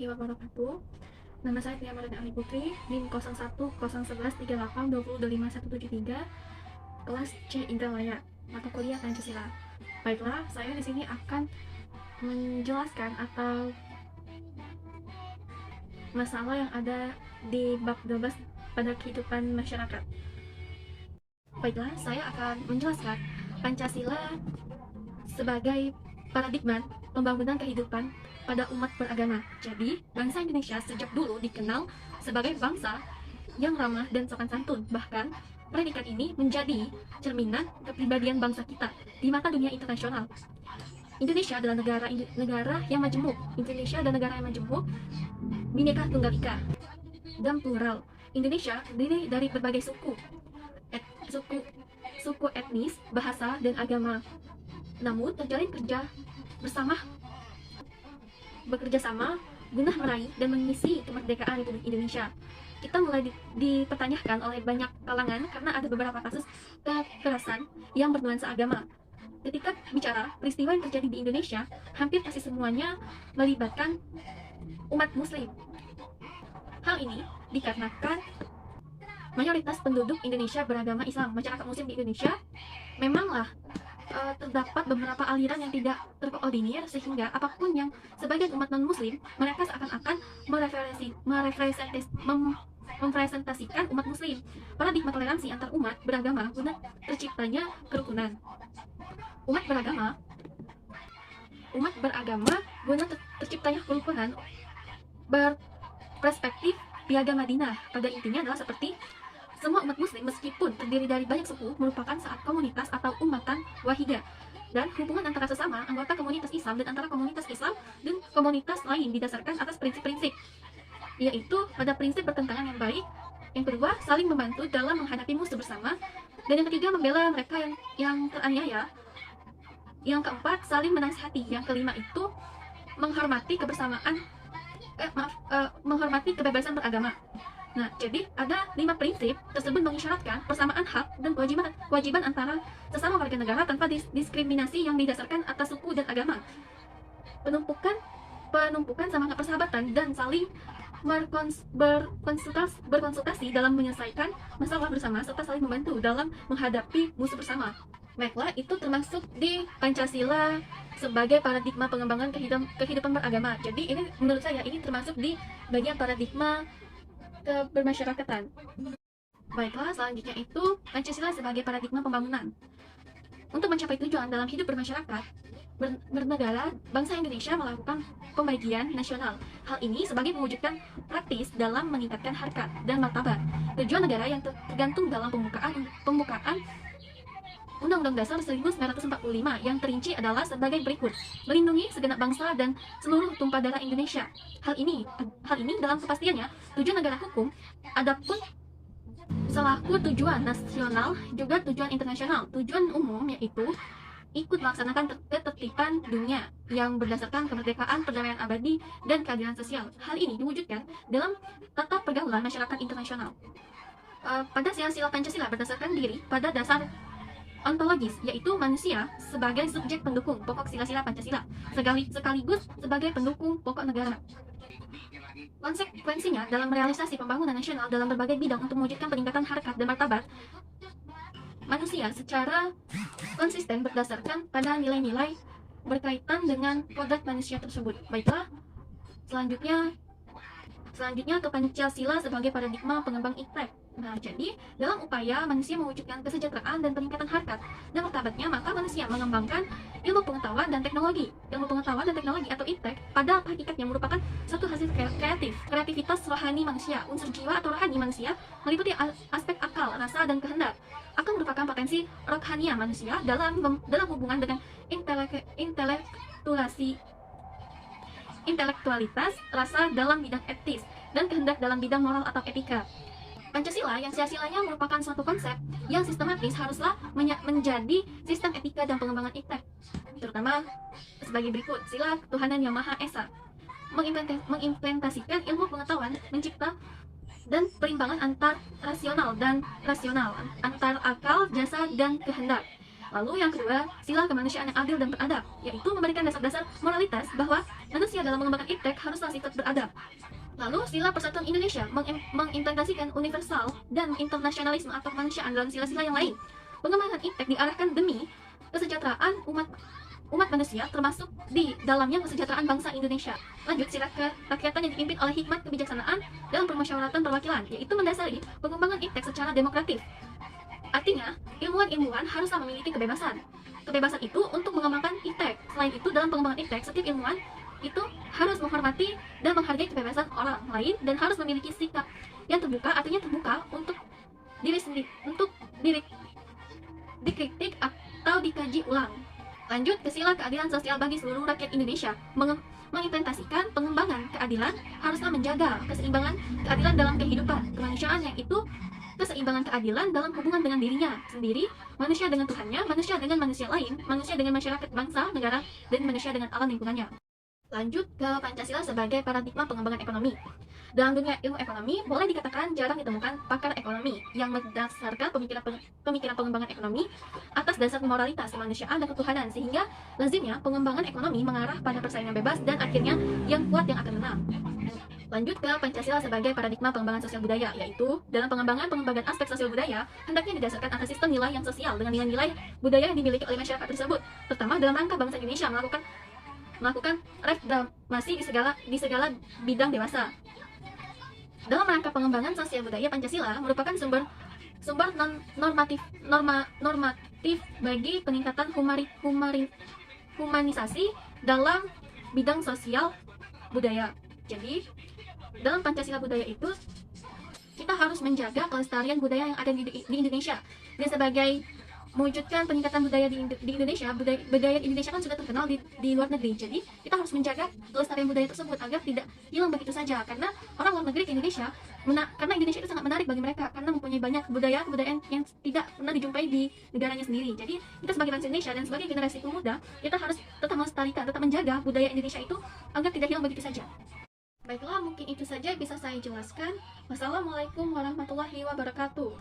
warahmatullahi wabarakatuh. Nama saya Tia Maria Ali Putri, NIM 0101113820251173, kelas C Indralaya, mata kuliah Pancasila. Baiklah, saya di sini akan menjelaskan atau masalah yang ada di bab 12 pada kehidupan masyarakat. Baiklah, saya akan menjelaskan Pancasila sebagai paradigma pembangunan kehidupan pada umat beragama. Jadi, bangsa Indonesia sejak dulu dikenal sebagai bangsa yang ramah dan sopan santun. Bahkan, predikat ini menjadi cerminan kepribadian bangsa kita di mata dunia internasional. Indonesia adalah negara yang majemuk. Indonesia adalah negara yang majemuk, Bhinneka Tunggal Ika, dan plural. Indonesia terdiri dari berbagai suku etnis, bahasa, dan agama. Namun, terjalin bekerja sama guna meraih dan mengisi kemerdekaan Republik Indonesia. Kita mulai dipertanyakan oleh banyak kalangan karena ada beberapa kasus kekerasan yang bernuansa agama. Ketika bicara peristiwa yang terjadi di Indonesia, hampir pasti semuanya melibatkan umat Muslim. Hal ini dikarenakan mayoritas penduduk Indonesia beragama Islam. Masyarakat Muslim di Indonesia memanglah terdapat beberapa aliran yang tidak terkoordinir, sehingga apapun yang sebagian umat non-muslim, mereka seakan-akan mempresentasikan umat muslim. Paradigma toleransi antar umat beragama guna terciptanya kerukunan. Umat beragama guna terciptanya kerukunan berperspektif Piagam Madinah. Pada intinya adalah seperti semua umat muslim meskipun terdiri dari banyak suku merupakan saat komunitas atau umatan wahidah, dan hubungan antara sesama anggota komunitas Islam dan antara komunitas Islam dan komunitas lain didasarkan atas prinsip-prinsip, yaitu pada prinsip pertentangan yang baik, yang kedua saling membantu dalam menghadapi musuh bersama, dan yang ketiga membela mereka yang teraniaya, yang keempat saling menasihati, yang kelima itu menghormati menghormati kebebasan beragama. Nah, jadi ada 5 prinsip tersebut mengisyaratkan persamaan hak dan kewajiban antara sesama warga negara tanpa diskriminasi yang didasarkan atas suku dan agama. Penumpukan semangat persahabatan dan saling berkonsultasi dalam menyelesaikan masalah bersama serta saling membantu dalam menghadapi musuh bersama. Baiklah, itu termasuk di Pancasila sebagai paradigma pengembangan kehidupan beragama. Jadi ini menurut saya ini termasuk di bagian paradigma kebermasyarakatan. Baiklah, selanjutnya itu Pancasila sebagai paradigma pembangunan. Untuk mencapai tujuan dalam hidup bermasyarakat, bernegara, bangsa Indonesia melakukan pembagian nasional. Hal ini sebagai mewujudkan praktis dalam meningkatkan harkat dan martabat tujuan negara yang tergantung dalam pembukaan Undang-Undang Dasar 1945 yang terinci adalah sebagai berikut: melindungi segenap bangsa dan seluruh tumpah darah Indonesia. Hal ini dalam kepastiannya tujuan negara hukum, adapun selaku tujuan nasional juga tujuan internasional. Tujuan umum yaitu ikut melaksanakan ketertiban dunia yang berdasarkan kemerdekaan, perdamaian abadi, dan keadilan sosial. Hal ini diwujudkan dalam tata pergaulan masyarakat internasional. Pada sila-sila Pancasila berdasarkan diri pada dasar ontologis, yaitu manusia sebagai subjek pendukung pokok sila-sila Pancasila, sekaligus sebagai pendukung pokok negara. Konsekuensinya dalam realisasi pembangunan nasional dalam berbagai bidang untuk mewujudkan peningkatan harkat dan martabat manusia secara konsisten berdasarkan pada nilai-nilai berkaitan dengan kodrat manusia tersebut. Baiklah, selanjutnya ke Pancasila sebagai paradigma pengembang IPTEK. Nah, jadi dalam upaya manusia mewujudkan kesejahteraan dan peningkatan harkat dan martabatnya, maka manusia mengembangkan ilmu pengetahuan dan teknologi. Ilmu pengetahuan dan teknologi atau IPTEK pada hakikatnya merupakan satu hasil kreativitas rohani manusia. Unsur jiwa atau rohani manusia meliputi aspek akal, rasa, dan kehendak. Akal merupakan potensi rohania manusia dalam hubungan dengan intelektualitas, rasa dalam bidang etis, dan kehendak dalam bidang moral atau etika. Pancasila yang sia-silanya merupakan suatu konsep yang sistematis haruslah menjadi sistem etika dan pengembangan IPTEK, terutama sebagai berikut: sila ketuhanan yang Maha Esa, mengimplementasikan ilmu pengetahuan, mencipta dan perimbangan antar rasional, antar akal, jasa, dan kehendak. Lalu yang kedua, sila kemanusiaan yang adil dan beradab, yaitu memberikan dasar-dasar moralitas bahwa manusia dalam mengembangkan iptek haruslah sifat beradab. Lalu sila persatuan Indonesia mengimplementasikan universal dan internasionalisme atau kemanusiaan dalam sila-sila yang lain. Pengembangan iptek diarahkan demi kesejahteraan umat manusia, termasuk di dalamnya kesejahteraan bangsa Indonesia. Lanjut, sila kerakyatan yang dipimpin oleh hikmat kebijaksanaan dalam permusyawaratan perwakilan, yaitu mendasari pengembangan iptek secara demokratis. Artinya, ilmuwan-ilmuwan haruslah memiliki kebebasan. Kebebasan itu untuk mengembangkan iptek. Selain itu, dalam pengembangan iptek, setiap ilmuwan itu harus menghormati dan menghargai kebebasan orang lain dan harus memiliki sikap yang terbuka, artinya terbuka untuk diri sendiri, untuk dikritik atau dikaji ulang. Lanjut ke sila keadilan sosial bagi seluruh rakyat Indonesia. Mengimplementasikan pengembangan keadilan haruslah menjaga keseimbangan keadilan dalam kehidupan kemanusiaan, yaitu keseimbangan keadilan dalam hubungan dengan dirinya sendiri, manusia dengan Tuhannya, manusia dengan manusia lain, manusia dengan masyarakat, bangsa, negara, dan manusia dengan alam lingkungannya. Lanjut ke Pancasila sebagai paradigma pengembangan ekonomi. Dalam dunia ilmu ekonomi, boleh dikatakan jarang ditemukan pakar ekonomi yang berdasarkan pemikiran pengembangan ekonomi atas dasar moralitas kemanusiaan dan ketuhanan, sehingga lazimnya pengembangan ekonomi mengarah pada persaingan bebas dan akhirnya yang kuat yang akan menang. Lanjut ke Pancasila sebagai paradigma pengembangan sosial budaya, yaitu dalam pengembangan aspek sosial budaya hendaknya didasarkan atas sistem nilai yang sosial dengan nilai-nilai budaya yang dimiliki oleh masyarakat tersebut, terutama dalam rangka bangsa Indonesia melakukan reformasi di segala bidang dewasa. Dalam rangka pengembangan sosial budaya, Pancasila merupakan sumber normatif bagi peningkatan humanisasi dalam bidang sosial budaya. Jadi, dalam Pancasila budaya itu kita harus menjaga kelestarian budaya yang ada di Indonesia. Dan sebagai mewujudkan peningkatan budaya di Indonesia, budaya Indonesia kan sudah terkenal di luar negeri. Jadi kita harus menjaga kelestarian budaya tersebut agar tidak hilang begitu saja. Karena orang luar negeri ke Indonesia, karena Indonesia itu sangat menarik bagi mereka karena mempunyai banyak kebudayaan yang tidak pernah dijumpai di negaranya sendiri. Jadi kita sebagai bangsa Indonesia dan sebagai generasi pemuda, kita harus tetap melestarikan, tetap menjaga budaya Indonesia itu agar tidak hilang begitu saja. Baiklah, mungkin itu saja bisa saya jelaskan. Wassalamualaikum warahmatullahi wabarakatuh.